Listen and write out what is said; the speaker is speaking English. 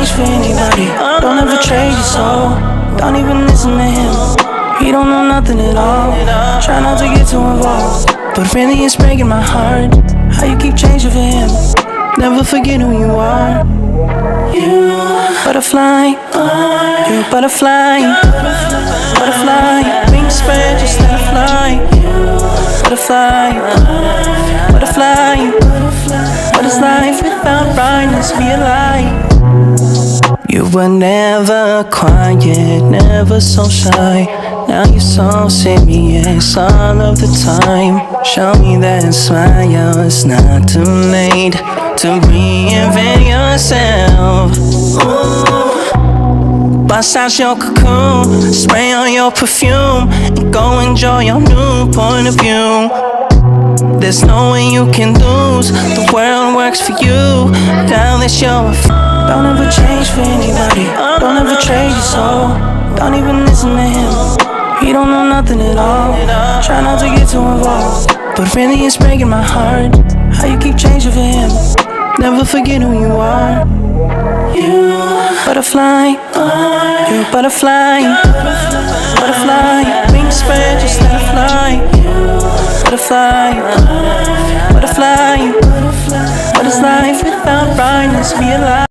change for anybody. Don't ever trade your soul. Don't even listen to him. He don't know nothing at all. Try not to get too involved, but really it's breaking my heart how you keep changing for him. Never forget who you are. You butterfly, you're a butterfly. Butterfly, wings spread, just let it fly. Butterfly, butterfly. What is life without brightness? Be a light. You were never quiet, never so shy. Now you're so serious all of the time. Show me that smile, it's not too late to reinvent yourself. Ooh. Bust out your cocoon, spray on your perfume, and go enjoy your new point of view. There's no way you can lose, the world works for you. Now that you're don't ever change for anybody. Don't ever trade your soul. Don't even listen to him. He don't know nothing at all. Try not to get too involved, but really it's breaking my heart how you keep changing for him. Never forget who you are. You butterfly, you're a butterfly. Butterfly, wings spread, just let it fly. Butterfly, butterfly. What is life without brightness? Be alive.